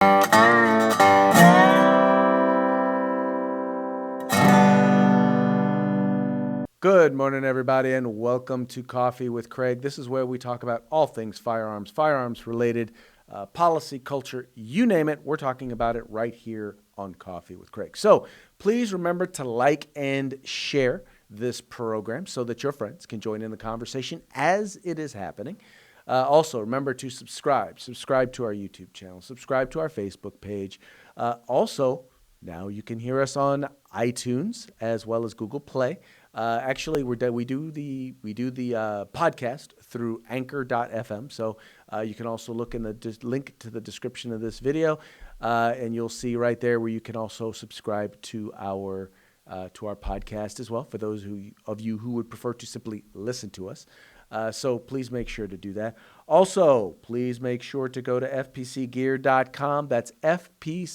Good morning, everybody, and welcome to Coffee with Craig. This is where we talk about all things firearms related, policy, culture, you name it. We're talking about it right here on Coffee with Craig. So please remember to like and share this program so that your friends can join in the conversation as it is happening. Also, remember to subscribe to our YouTube channel, subscribe to our Facebook page. Also, now you can hear us on iTunes as well as Google Play. Actually, we do the podcast through Anchor.fm. So you can also look in the link to the description of this video, and you'll see right there where you can also subscribe to our podcast as well. For those of you who would prefer to simply listen to us. So please make sure to do that. Also, please make sure to go to fpcgear.com. That's fpcgear.com.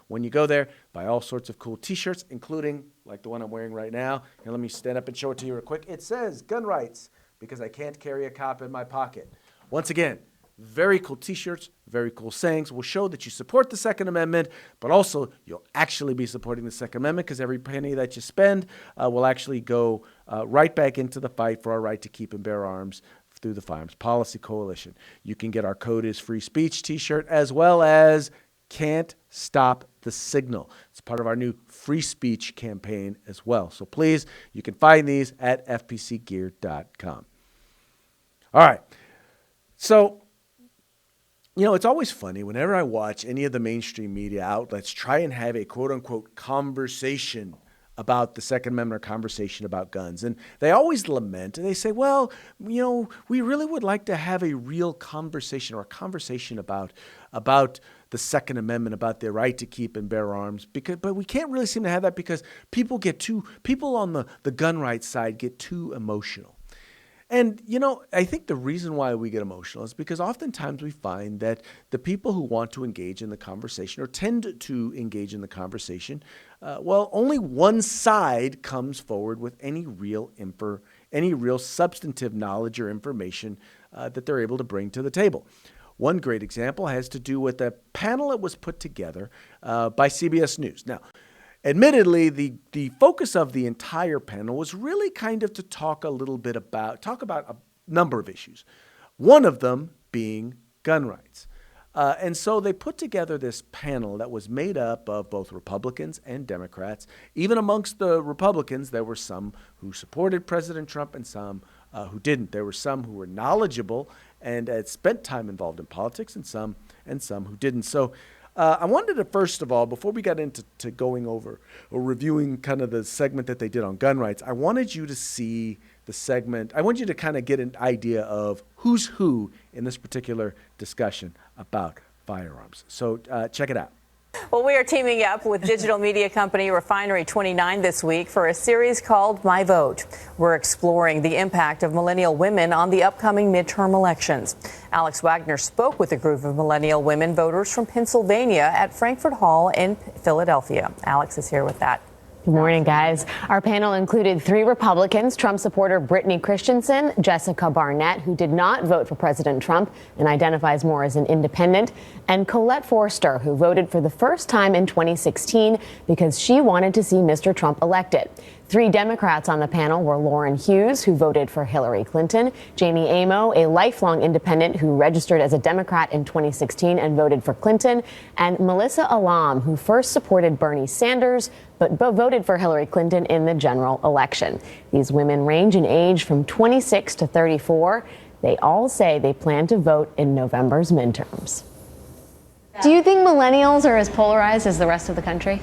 When you go there, buy all sorts of cool t-shirts, including like the one I'm wearing right now. And let me stand up and show it to you real quick. It says gun rights because I can't carry a cop in my pocket. Once again, very cool t-shirts, very cool sayings will show that you support the Second Amendment, but also you'll actually be supporting the Second Amendment because every penny that you spend will actually go right back into the fight for our right to keep and bear arms through the Firearms Policy Coalition. You can get our Code is Free Speech t-shirt as well as Can't Stop the Signal. It's part of our new free speech campaign as well. So please, you can find these at fpcgear.com. All right. So, you know, it's always funny whenever I watch any of the mainstream media outlets try and have a quote-unquote conversation about the Second Amendment or conversation about guns. And they always lament and they say, well, you know, we really would like to have a real conversation or a conversation about the Second Amendment, about their right to keep and bear arms. But we can't really seem to have that because people on the gun rights side get too emotional. And, you know, I think the reason why we get emotional is because oftentimes we find that the people who want to engage in the conversation or tend to engage in the conversation, only one side comes forward with any real substantive knowledge or information that they're able to bring to the table. One great example has to do with a panel that was put together by CBS News. Now, admittedly, the focus of the entire panel was really kind of to talk about a number of issues, one of them being gun rights. And so they put together this panel that was made up of both Republicans and Democrats. Even amongst the Republicans, there were some who supported President Trump and some who didn't. There were some who were knowledgeable and had spent time involved in politics and some who didn't. So I wanted to, first of all, before we got into going over or reviewing kind of the segment that they did on gun rights, I wanted you to see the segment. I want you to kind of get an idea of who's who in this particular discussion about firearms. So check it out. Well, we are teaming up with digital media company Refinery29 this week for a series called My Vote. We're exploring the impact of millennial women on the upcoming midterm elections. Alex Wagner spoke with a group of millennial women voters from Pennsylvania at Frankfurt Hall in Philadelphia. Alex is here with that. Good morning, guys. Our panel included 3 Republicans, Trump supporter Brittany Christensen, Jessica Barnett, who did not vote for President Trump and identifies more as an independent, and Colette Forster, who voted for the first time in 2016 because she wanted to see Mr. Trump elected. 3 Democrats on the panel were Lauren Hughes, who voted for Hillary Clinton, Jamie Amo, a lifelong independent who registered as a Democrat in 2016 and voted for Clinton, and Melissa Alam, who first supported Bernie Sanders but voted for Hillary Clinton in the general election. These women range in age from 26 to 34. They all say they plan to vote in November's midterms. Do you think millennials are as polarized as the rest of the country?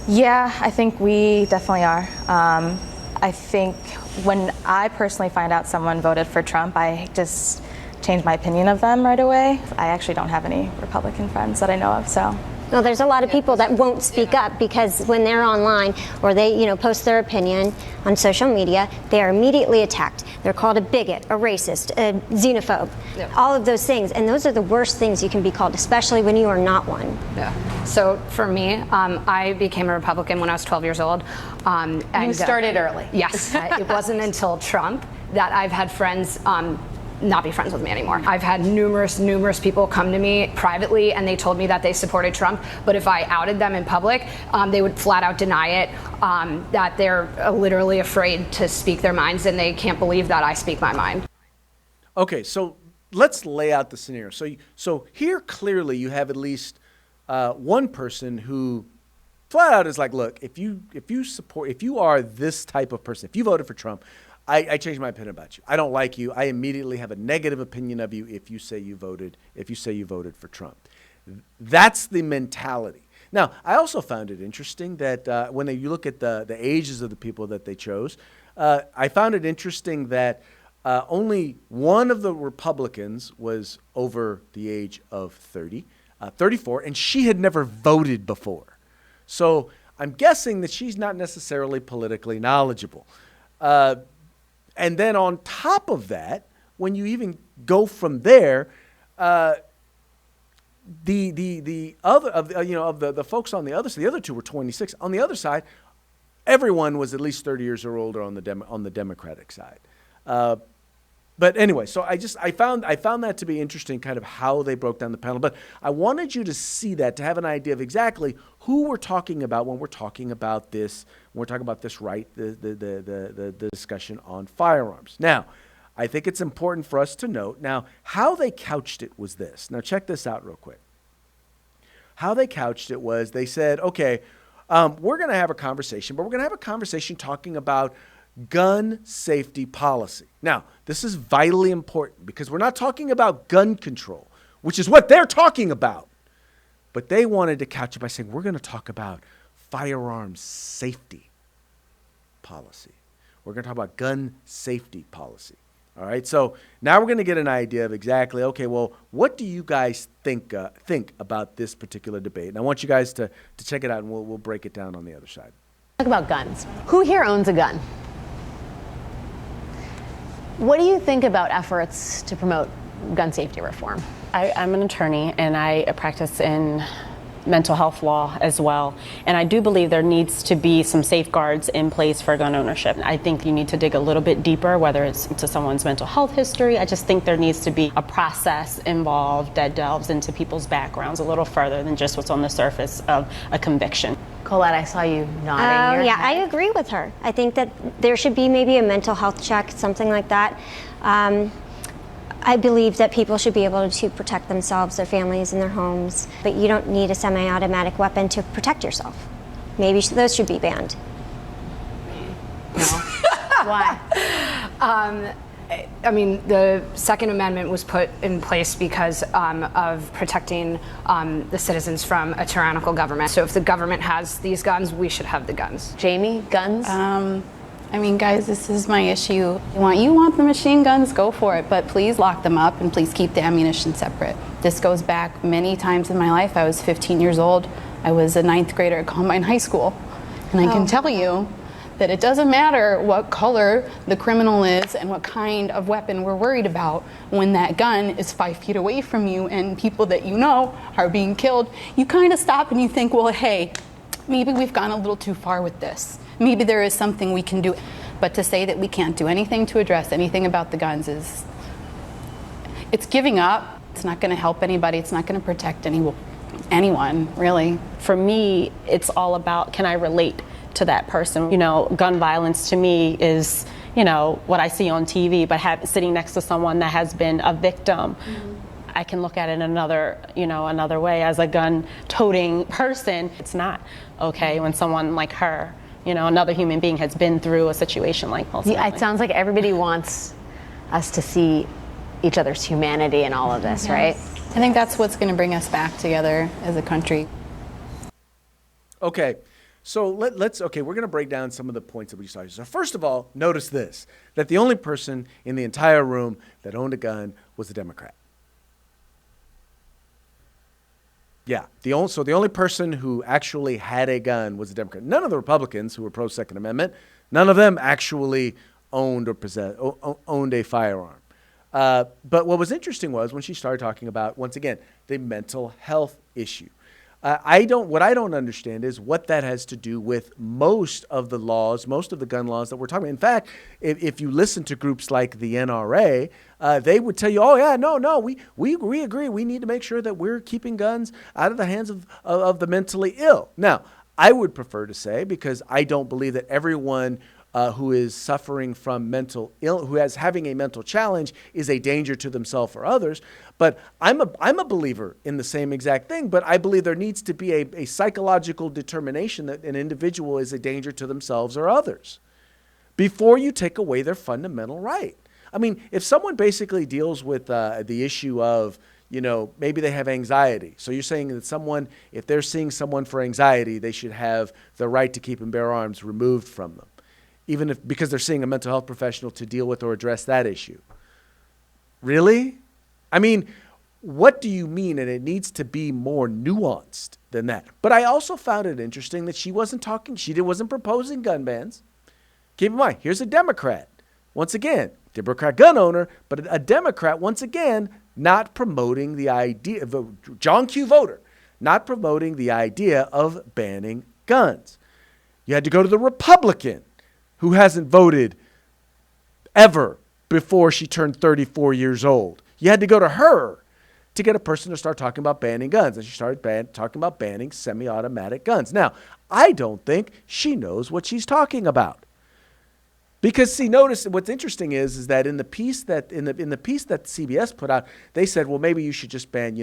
Yeah, I think we definitely are. I think when I personally find out someone voted for Trump, I just change my opinion of them right away. I actually don't have any Republican friends that I know of, so. No, there's a lot of people that won't speak up because when they're online or they, post their opinion on social media, they are immediately attacked. They're called a bigot, a racist, a xenophobe, all of those things. And those are the worst things you can be called, especially when you are not one. Yeah. So for me, I became a Republican when I was 12 years old. And you started early. Yes. It wasn't until Trump that I've had friends not be friends with me anymore. I've had numerous people come to me privately and they told me that they supported Trump, but if I outed them in public, they would flat out deny it, that they're literally afraid to speak their minds and they can't believe that I speak my mind. Okay, so let's lay out the scenario. So here clearly you have at least one person who flat out is like, look, if you are this type of person, if you voted for Trump, I changed my opinion about you. I don't like you. I immediately have a negative opinion of you if you say you voted for Trump. That's the mentality. Now, I also found it interesting that when you look at the ages of the people that they chose, I found it interesting that only one of the Republicans was over the age of 34, and she had never voted before. So I'm guessing that she's not necessarily politically knowledgeable. And then on top of that, when you even go from there, the other of the folks on the other side, the other two were 26. On the other side, everyone was at least 30 years or older on the Democratic side. But anyway, so I found that to be interesting, kind of how they broke down the panel. But I wanted you to see that, to have an idea of exactly who we're talking about when we're talking about this. When we're talking about this, right? The discussion on firearms. Now, I think it's important for us to note now how they couched it was this. Now, check this out real quick. How they couched it was they said, okay, we're going to have a conversation, but we're going to have a conversation talking about gun safety policy. Now, this is vitally important because we're not talking about gun control, which is what they're talking about. But they wanted to couch it by saying, we're going to talk about firearms safety policy. We're going to talk about gun safety policy. All right, so now we're going to get an idea of exactly, okay, well, what do you guys think about this particular debate? And I want you guys to check it out, and we'll break it down on the other side. Talk about guns. Who here owns a gun? What do you think about efforts to promote gun safety reform? I'm an attorney and I practice in mental health law as well. And I do believe there needs to be some safeguards in place for gun ownership. I think you need to dig a little bit deeper, whether it's into someone's mental health history. I just think there needs to be a process involved that delves into people's backgrounds a little further than just what's on the surface of a conviction. Colette, I saw you nodding your Yeah, head. I agree with her. I think that there should be maybe a mental health check, something like that. I believe that people should be able to protect themselves, their families, and their homes, but you don't need a semi-automatic weapon to protect yourself. Maybe those should be banned. No. Why? I mean, the Second Amendment was put in place because of protecting the citizens from a tyrannical government. So if the government has these guns, we should have the guns. Jamie, guns? I mean, guys, this is my issue. You want the machine guns, go for it, but please lock them up and please keep the ammunition separate. This goes back many times in my life. I was 15 years old. I was a 9th grader at Columbine High School. And I can tell you that it doesn't matter what color the criminal is and what kind of weapon we're worried about. When that gun is 5 feet away from you and people that you know are being killed, you kind of stop and you think, well, hey, maybe we've gone a little too far with this. Maybe there is something we can do. But to say that we can't do anything to address anything about the guns it's giving up. It's not going to help anybody. It's not going to protect anyone, really. For me, it's all about, can I relate to that person? Gun violence to me is, what I see on TV, but sitting next to someone that has been a victim, I can look at it another way. As a gun-toting person, it's not okay when someone like her, another human being has been through a situation like this. Yeah, it sounds like everybody wants us to see each other's humanity in all of this, right? I think that's what's going to bring us back together as a country. Okay, so we're going to break down some of the points that we started. So first of all, notice this, that the only person in the entire room that owned a gun was a Democrat. Yeah, the only person who actually had a gun was a Democrat. None of the Republicans who were pro-Second Amendment, none of them actually owned a firearm. But what was interesting was when she started talking about, once again, the mental health issue. What I don't understand is what that has to do with most of the laws, most of the gun laws that we're talking about. In fact, if you listen to groups like the NRA, they would tell you, oh yeah, no, we agree. We need to make sure that we're keeping guns out of the hands of the mentally ill. Now, I would prefer to say, because I don't believe that everyone who is suffering from mental ill, who is having a mental challenge, is a danger to themselves or others. But I'm a believer in the same exact thing. But I believe there needs to be a psychological determination that an individual is a danger to themselves or others before you take away their fundamental right. I mean, if someone basically deals with the issue of, maybe they have anxiety. So you're saying that someone, if they're seeing someone for anxiety, they should have the right to keep and bear arms removed from them, even if because they're seeing a mental health professional to deal with or address that issue. Really? I mean, what do you mean? And it needs to be more nuanced than that. But I also found it interesting that she wasn't proposing gun bans. Keep in mind, here's a Democrat. Once again, Democrat gun owner, but a Democrat, once again, not promoting the idea of a John Q voter, not promoting the idea of banning guns. You had to go to the Republican, who hasn't voted ever before she turned 34 years old. You had to go to her to get a person to start talking about banning guns. And she started talking about banning semi-automatic guns. Now, I don't think she knows what she's talking about. Because see, notice what's interesting is that in the piece that CBS put out, they said, well, maybe you should just ban,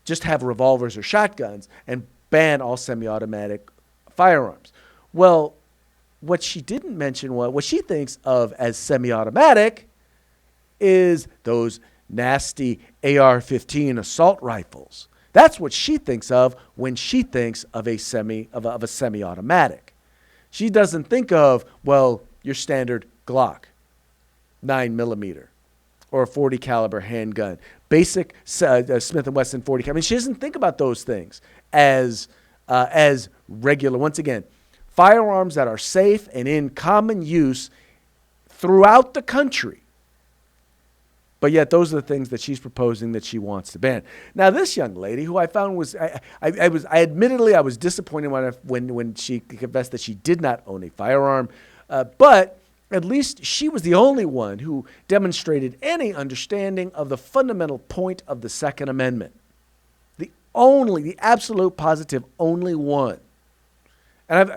just have revolvers or shotguns and ban all semi-automatic firearms. Well, what she didn't mention was what she thinks of as semi-automatic is those nasty AR-15 assault rifles. That's what she thinks of when she thinks of a semi-automatic. She doesn't think of, well, your standard Glock, 9mm, or a 40 caliber handgun, basic Smith & Wesson 40 caliber. I mean, she doesn't think about those things as regular. Once again, firearms that are safe and in common use throughout the country. But yet those are the things that she's proposing that she wants to ban. Now, this young lady, who I found was, I admittedly was disappointed when she confessed that she did not own a firearm. But at least she was the only one who demonstrated any understanding of the fundamental point of the Second Amendment. The absolute positive only one. And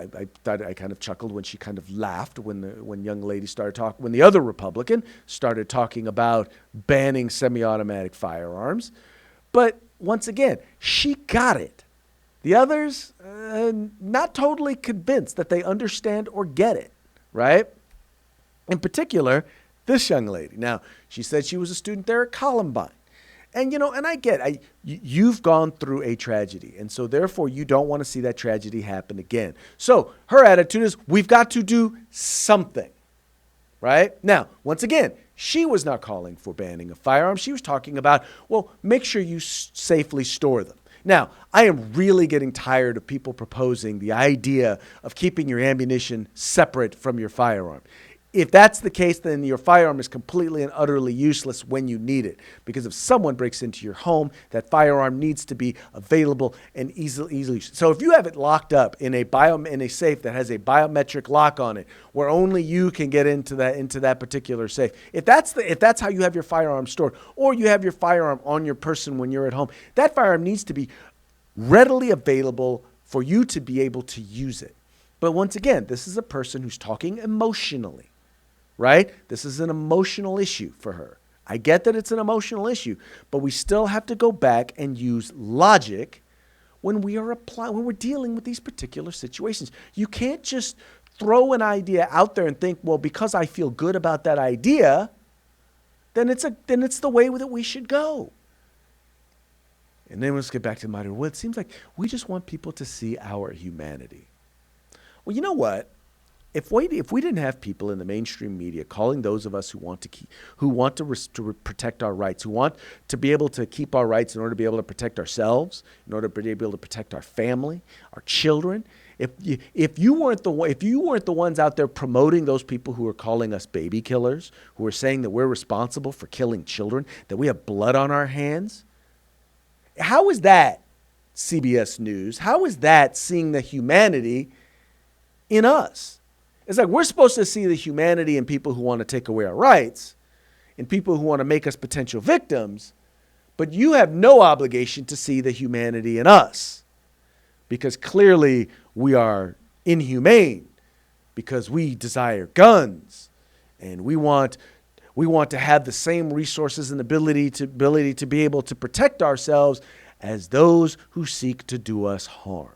I kind of chuckled when she kind of laughed when the other Republican started talking about banning semi-automatic firearms. But once again, she got it. The others, not totally convinced that they understand or get it, right? In particular, this young lady. Now, she said she was a student there at Columbine. And, and I get you've gone through a tragedy. And so, therefore, you don't want to see that tragedy happen again. So her attitude is, we've got to do something, right? Now, once again, she was not calling for banning of firearms. She was talking about, well, make sure you safely store them. Now, I am really getting tired of people proposing the idea of keeping your ammunition separate from your firearm. If that's the case, then your firearm is completely and utterly useless when you need it. Because if someone breaks into your home, that firearm needs to be available and easily. So if you have it locked up in a safe that has a biometric lock on it, where only you can get into that particular safe, if that's how you have your firearm stored, or you have your firearm on your person when you're at home, that firearm needs to be readily available for you to be able to use it. But once again, this is a person who's talking emotionally. Right? This is an emotional issue for her. I get that it's an emotional issue, but we still have to go back and use logic when we're dealing with these particular situations. You can't just throw an idea out there and think, well, because I feel good about that idea, then it's the way that we should go. And then let's get back to the matter. Well, it seems like we just want people to see our humanity. Well, you know what? If we didn't have people in the mainstream media calling those of us who want to protect our rights, who want to be able to keep our rights in order to be able to protect ourselves, in order to be able to protect our family, our children, if you weren't the ones out there promoting those people who are calling us baby killers, who are saying that we're responsible for killing children, that we have blood on our hands, how is that CBS News, how is that seeing the humanity in us? It's like we're supposed to see the humanity in people who want to take away our rights, in people who want to make us potential victims, but you have no obligation to see the humanity in us, because clearly we are inhumane, because we desire guns, and we want to have the same resources and ability to be able to protect ourselves as those who seek to do us harm.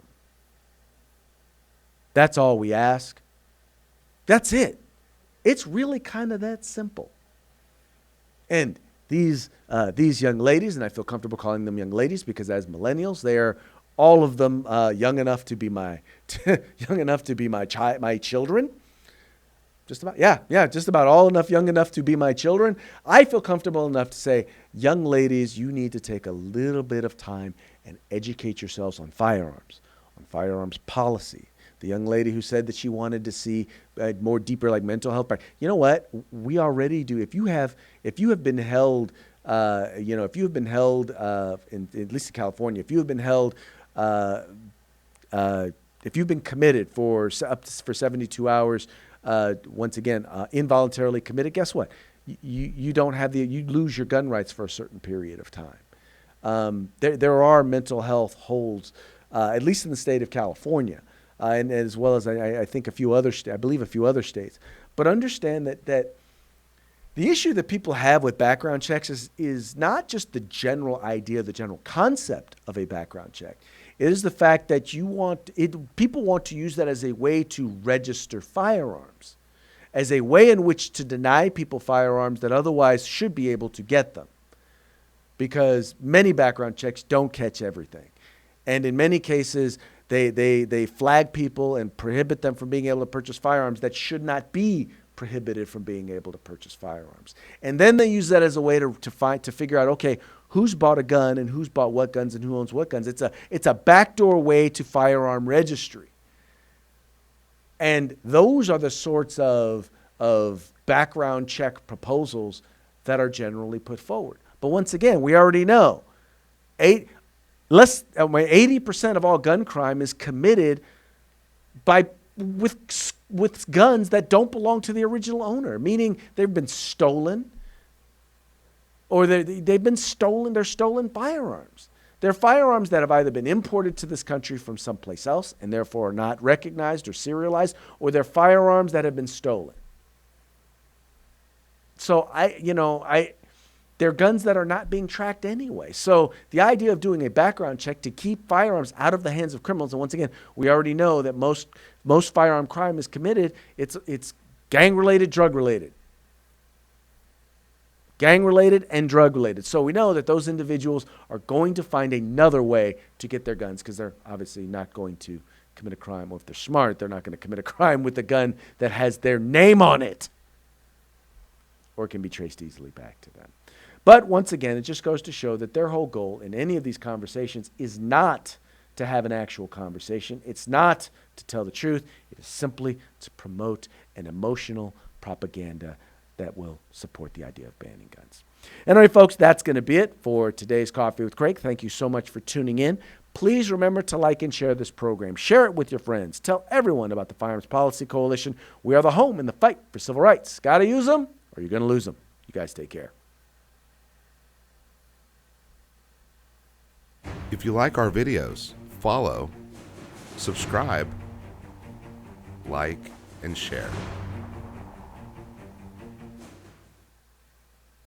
That's all we ask. That's it. It's really kind of that simple. And these young ladies, and I feel comfortable calling them young ladies because as millennials, they are all of them young enough to be my children. Just about all young enough to be my children. I feel comfortable enough to say, young ladies, you need to take a little bit of time and educate yourselves on firearms policy. The young lady who said that she wanted to see more deeper like mental health. You know what? We already do. If you have been held, at least in California, if you have been held, if you've been committed for 72 hours, once again, involuntarily committed, guess what? You don't have you lose your gun rights for a certain period of time. There are mental health holds, at least in the state of California, and as well as I think a few other states. But understand that the issue that people have with background checks is not just the general idea, the general concept of a background check. It is the fact that people want to use that as a way to register firearms, as a way in which to deny people firearms that otherwise should be able to get them. Because many background checks don't catch everything. And in many cases, they flag people and prohibit them from being able to purchase firearms that should not be prohibited from being able to purchase firearms. And then they use that as a way to figure out, okay, who's bought a gun and who's bought what guns and who owns what guns. It's a backdoor way to firearm registry. And those are the sorts of background check proposals that are generally put forward. But once again, we already know 80% of all gun crime is committed with guns that don't belong to the original owner, meaning they've been stolen, or they've been stolen. They're stolen firearms. They're firearms that have either been imported to this country from someplace else and therefore are not recognized or serialized, or they're firearms that have been stolen. So they're guns that are not being tracked anyway. So the idea of doing a background check to keep firearms out of the hands of criminals, and once again, we already know that most firearm crime is committed, it's gang-related, drug-related. Gang-related and drug-related. So we know that those individuals are going to find another way to get their guns because they're obviously not going to commit a crime, or if they're smart, they're not going to commit a crime with a gun that has their name on it or can be traced easily back to them. But once again, it just goes to show that their whole goal in any of these conversations is not to have an actual conversation. It's not to tell the truth. It is simply to promote an emotional propaganda that will support the idea of banning guns. And all right, folks, that's going to be it for today's Coffee with Craig. Thank you so much for tuning in. Please remember to like and share this program. Share it with your friends. Tell everyone about the Firearms Policy Coalition. We are the home in the fight for civil rights. Got to use them or you're going to lose them. You guys take care. If you like our videos, follow, subscribe, like, and share.